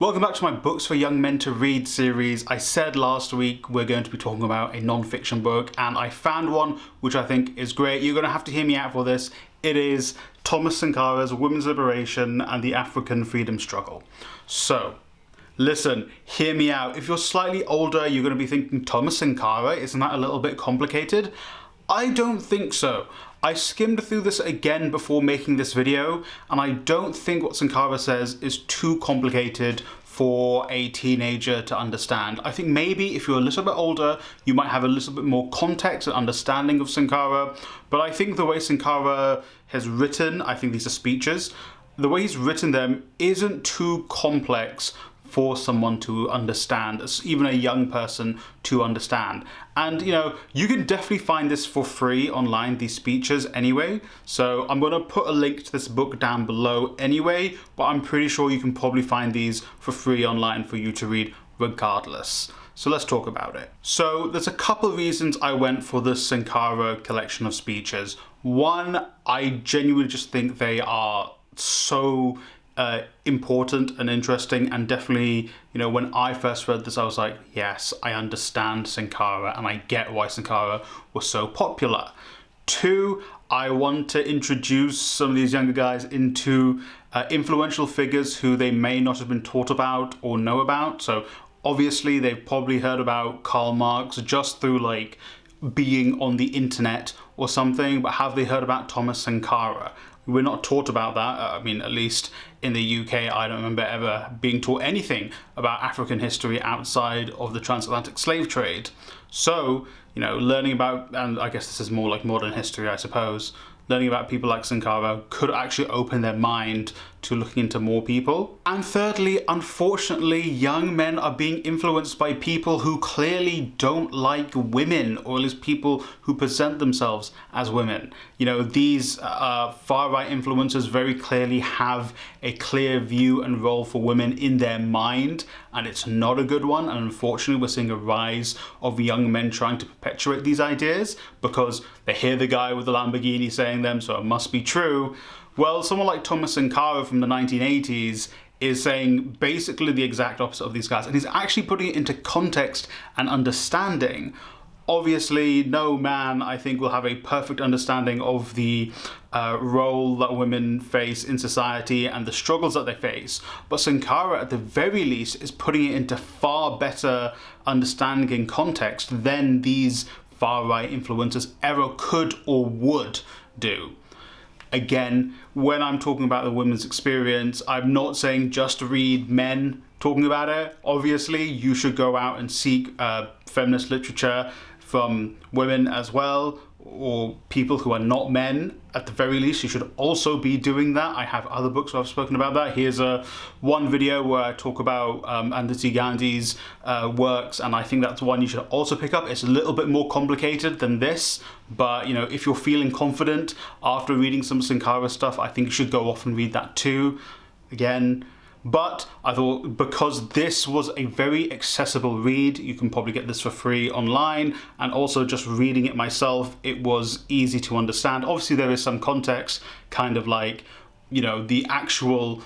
Welcome back to my Books for Young Men to Read series. I said last week we're going to be talking about a non-fiction book, and I found one which I think is great. You're going to have to hear me out for this. It is Thomas Sankara's Women's Liberation and the African Freedom Struggle. So, listen, hear me out. If you're slightly older, you're going to be thinking, Thomas Sankara, isn't that a little bit complicated? I don't think so. I skimmed through this again before making this video, and I don't think what Sankara says is too complicated for a teenager to understand. I think maybe if you're a little bit older, you might have a little bit more context and understanding of Sankara, but I think the way Sankara has written, I think these are speeches, the way he's written them isn't too complex for someone to understand, even a young person to understand. And you know, you can definitely find this for free online, these speeches anyway. So I'm going to put a link to this book down below anyway, but I'm pretty sure you can probably find these for free online for you to read regardless. So let's talk about it. So there's a couple of reasons I went for the Sankara collection of speeches. One, I genuinely just think they are so important and interesting, and definitely, you know, when I first read this I was like, yes, I understand Sankara and I get why Sankara was so popular. Two, I want to introduce some of these younger guys into influential figures who they may not have been taught about or know about. So obviously they've probably heard about Karl Marx just through like being on the internet or something, but have they heard about Thomas Sankara? We're not taught about that. I mean, at least in the UK, I don't remember ever being taught anything about African history outside of the transatlantic slave trade. So, you know, learning about, and I guess this is more like modern history, I suppose, learning about people like Sankara could actually open their mind to looking into more people. And thirdly, unfortunately, young men are being influenced by people who clearly don't like women, or at least people who present themselves as women. You know, these far-right influencers very clearly have a clear view and role for women in their mind, and it's not a good one. And unfortunately, we're seeing a rise of young men trying to perpetuate these ideas because they hear the guy with the Lamborghini saying them, so it must be true. Well, someone like Thomas Sankara from the 1980s is saying basically the exact opposite of these guys, and he's actually putting it into context and understanding. Obviously, no man, I think, will have a perfect understanding of the role that women face in society and the struggles that they face. But Sankara, at the very least, is putting it into far better understanding and context than these far-right influencers ever could or would do. Again, when I'm talking about the women's experience, I'm not saying just read men talking about it. Obviously, you should go out and seek feminist literature from women as well, or people who are not men. At the very least, you should also be doing that. I have other books where I've spoken about that. Here's one video where I talk about Andati Gandhi's works, and I think that's one you should also pick up. It's a little bit more complicated than this, but you know, if you're feeling confident after reading some Sankara stuff, I think you should go off and read that too. Again, but I thought because this was a very accessible read, you can probably get this for free online, and also just reading it myself, it was easy to understand. Obviously there is some context, kind of like, you know, the actual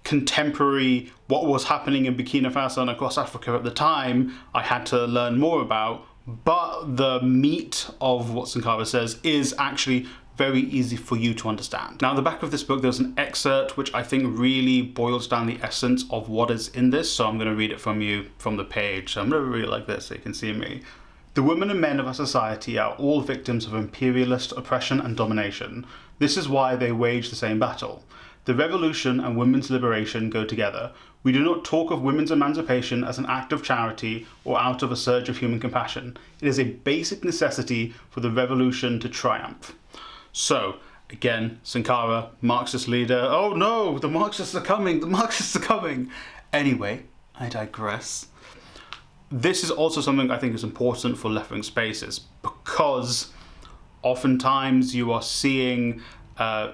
contemporary, what was happening in Burkina Faso and across Africa at the time, I had to learn more about, but the meat of what Sankara says is actually very easy for you to understand. Now, at the back of this book, there's an excerpt which I think really boils down the essence of what is in this, so I'm going to read it from the page. So I'm going to read it like this so you can see me. The women and men of our society are all victims of imperialist oppression and domination. This is why they wage the same battle. The revolution and women's liberation go together. We do not talk of women's emancipation as an act of charity or out of a surge of human compassion. It is a basic necessity for the revolution to triumph. So, again, Sankara, Marxist leader. Oh no, the Marxists are coming, the Marxists are coming. Anyway, I digress. This is also something I think is important for left-wing spaces, because oftentimes you are seeing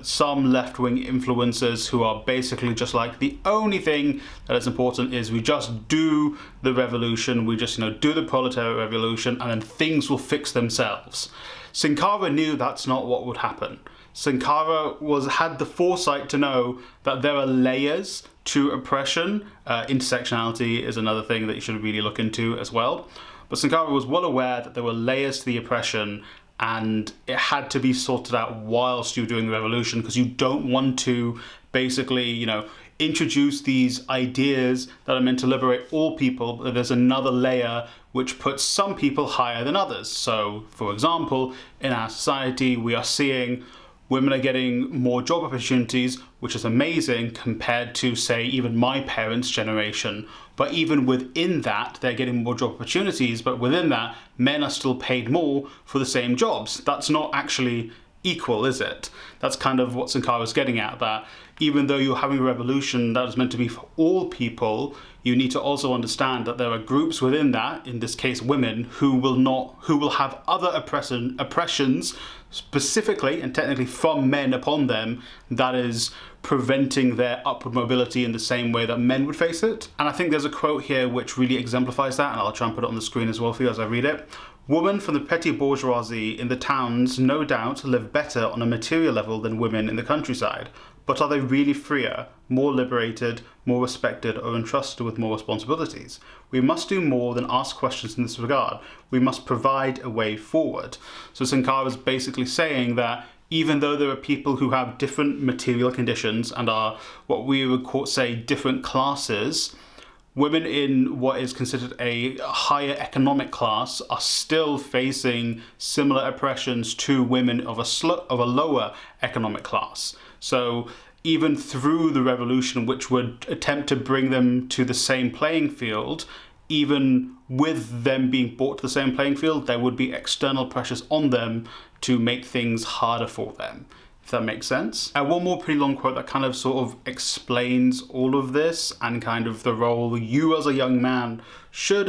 some left-wing influencers who are basically just like, the only thing that is important is we just do the revolution, we just, you know, do the proletariat revolution, and then things will fix themselves. Sankara knew that's not what would happen. Sankara had the foresight to know that there are layers to oppression. Intersectionality is another thing that you should really look into as well. But Sankara was well aware that there were layers to the oppression, and it had to be sorted out whilst you're doing the revolution, because you don't want to basically, you know, introduce these ideas that are meant to liberate all people, but there's another layer which puts some people higher than others. So, for example, in our society, we are seeing women are getting more job opportunities, which is amazing compared to, say, even my parents' generation. But even within that, they're getting more job opportunities, but within that, men are still paid more for the same jobs. That's not actually equal, is it? That's kind of what Sankara was getting at, that even though you're having a revolution that is meant to be for all people, you need to also understand that there are groups within that, in this case women, who will have other oppressions specifically and technically from men upon them, that is preventing their upward mobility in the same way that men would face it. And I think there's a quote here which really exemplifies that, and I'll try and put it on the screen as well for you as I read it. Women from the petty bourgeoisie in the towns no doubt live better on a material level than women in the countryside. But are they really freer, more liberated, more respected, or entrusted with more responsibilities? We must do more than ask questions in this regard. We must provide a way forward. So Sankara is basically saying that even though there are people who have different material conditions and are what we would say different classes, women in what is considered a higher economic class are still facing similar oppressions to women of a lower economic class. So even through the revolution, which would attempt to bring them to the same playing field, even with them being brought to the same playing field, there would be external pressures on them to make things harder for them, if that makes sense. And one more pretty long quote that kind of sort of explains all of this and kind of the role you as a young man should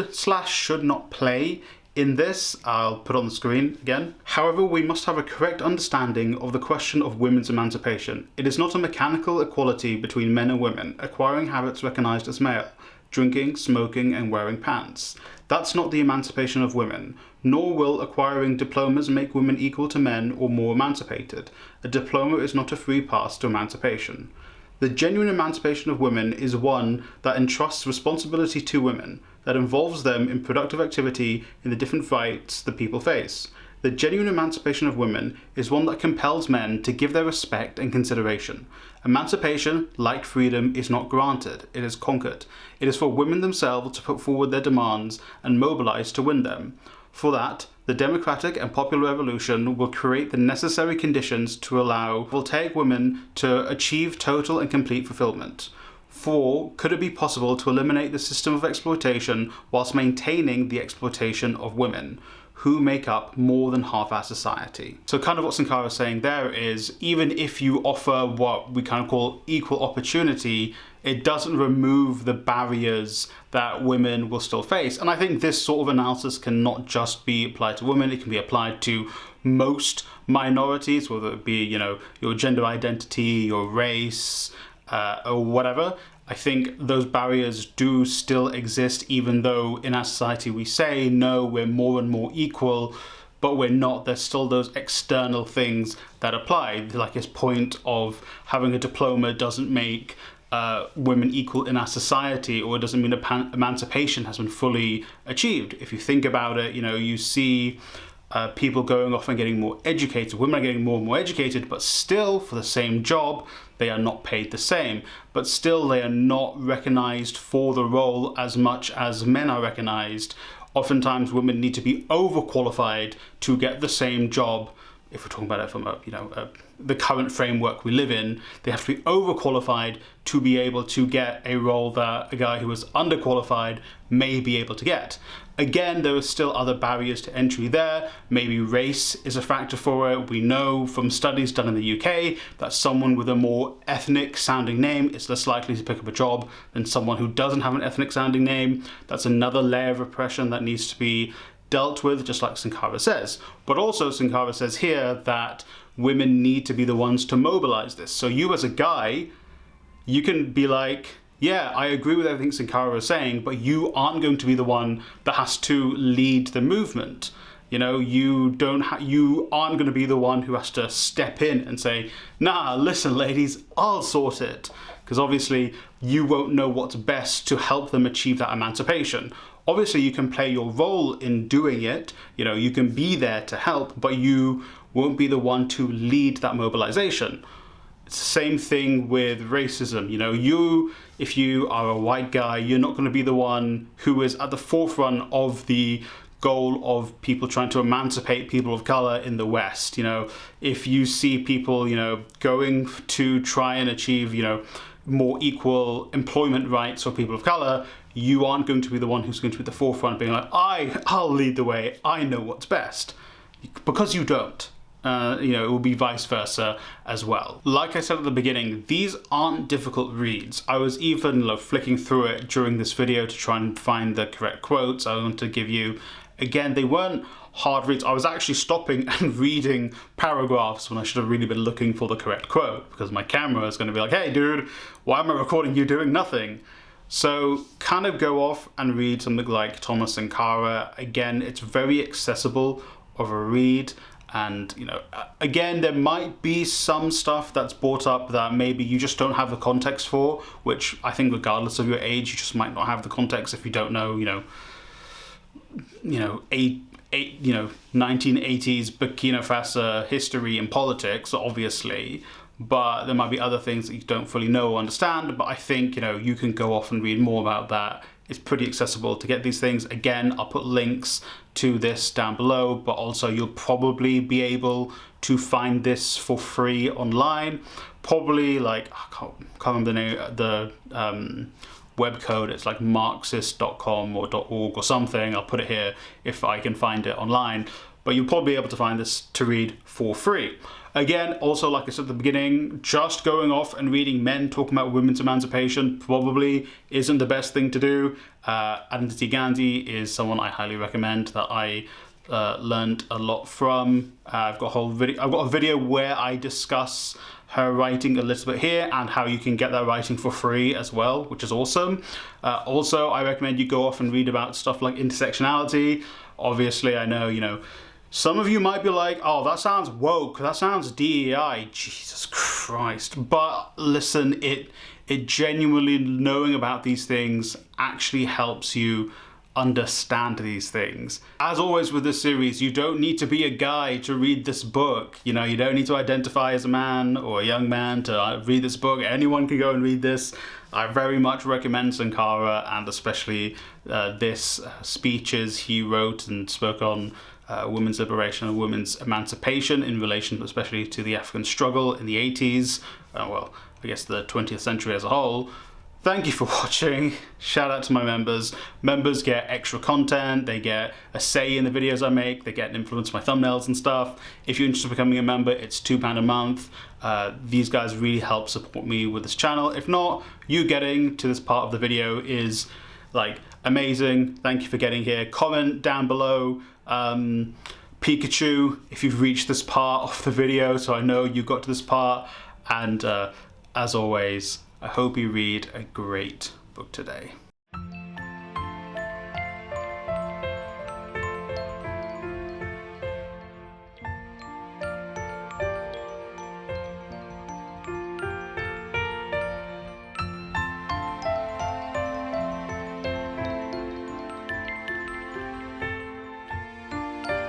not play in this. I'll put on the screen again. However, we must have a correct understanding of the question of women's emancipation. It is not a mechanical equality between men and women, acquiring habits recognized as male, drinking, smoking, and wearing pants. That's not the emancipation of women, nor will acquiring diplomas make women equal to men or more emancipated. A diploma is not a free pass to emancipation. The genuine emancipation of women is one that entrusts responsibility to women, that involves them in productive activity in the different fights the people face. The genuine emancipation of women is one that compels men to give their respect and consideration. Emancipation, like freedom, is not granted, it is conquered. It is for women themselves to put forward their demands and mobilize to win them. For that, the democratic and popular revolution will create the necessary conditions to allow voltaic women to achieve total and complete fulfillment. For, could it be possible to eliminate the system of exploitation whilst maintaining the exploitation of women, who make up more than half our society? So kind of what Sankara is saying there is, even if you offer what we kind of call equal opportunity, it doesn't remove the barriers that women will still face. And I think this sort of analysis can not just be applied to women, it can be applied to most minorities, whether it be, you know, your gender identity, your race, or whatever. I think those barriers do still exist, even though in our society we say, no, we're more and more equal, but we're not. There's still those external things that apply. Like his point of having a diploma doesn't make women equal in our society, or it doesn't mean emancipation has been fully achieved. If you think about it, you know, you see people going off and getting more educated. Women are getting more and more educated, but still, for the same job, they are not paid the same. But still, they are not recognized for the role as much as men are recognized. Oftentimes, women need to be overqualified to get the same job. If we're talking about it from the current framework we live in, they have to be overqualified to be able to get a role that a guy who is underqualified may be able to get. Again, there are still other barriers to entry there. Maybe race is a factor for it. We know from studies done in the UK that someone with a more ethnic sounding name is less likely to pick up a job than someone who doesn't have an ethnic sounding name. That's another layer of oppression that needs to be dealt with, just like Sankara says. But also Sankara says here that women need to be the ones to mobilize this. So you as a guy, you can be like, yeah, I agree with everything Sankara is saying, but you aren't going to be the one that has to lead the movement. You know, you aren't going to be the one who has to step in and say, nah, listen, ladies, I'll sort it. Because obviously you won't know what's best to help them achieve that emancipation. Obviously you can play your role in doing it, you know, you can be there to help, but you won't be the one to lead that mobilization. It's the same thing with racism. You know, if you are a white guy, you're not going to be the one who is at the forefront of the goal of people trying to emancipate people of color in the West. You know, if you see people, you know, going to try and achieve, you know, more equal employment rights for people of color, you aren't going to be the one who's going to be at the forefront being like, I'll lead the way, I know what's best. Because you don't. You know, it will be vice versa as well. Like I said at the beginning, these aren't difficult reads. I was even flicking through it during this video to try and find the correct quotes I want to give you. Again, they weren't hard reads. I was actually stopping and reading paragraphs when I should have really been looking for the correct quote, because my camera is going to be like, hey dude, why am I recording you doing nothing? So kind of go off and read something like Thomas Sankara. Again, it's very accessible of a read. And, you know, again, there might be some stuff that's brought up that maybe you just don't have the context for, which I think regardless of your age, you just might not have the context if you don't know, 1980s Burkina Faso history and politics, obviously. But there might be other things that you don't fully know or understand. But I think, you know, you can go off and read more about that. It's pretty accessible to get these things. Again, I'll put links to this down below, but also you'll probably be able to find this for free online. Probably like, I can't remember the name, the web code. It's like marxist.com or .org or something. I'll put it here if I can find it online. But you'll probably be able to find this to read for free. Again, also, like I said at the beginning, just going off and reading men talking about women's emancipation probably isn't the best thing to do. Aditi Gandhi is someone I highly recommend that I learned a lot from. I've got a video where I discuss her writing a little bit here and how you can get that writing for free as well, which is awesome. Also, I recommend you go off and read about stuff like intersectionality. Obviously, I know, you know, some of you might be like, oh, that sounds woke, that sounds DEI, Jesus Christ. But listen, it genuinely, knowing about these things actually helps you understand these things. As always with this series, you don't need to be a guy to read this book. You know, you don't need to identify as a man or a young man to read this book. Anyone can go and read this. I very much recommend Sankara, and especially this speeches he wrote and spoke on women's liberation and women's emancipation in relation especially to the African struggle in the 80s, well, I guess the 20th century as a whole. Thank you for watching. Shout out to my members. Members get extra content, they get a say in the videos I make, they get an influence my thumbnails and stuff. If you're interested in becoming a member, it's £2 a month. These guys really help support me with this channel. If not, you getting to this part of the video is like amazing. Thank you for getting here. Comment down below Pikachu if you've reached this part of the video, so I know you got to this part. And as always, I hope you read a great book today.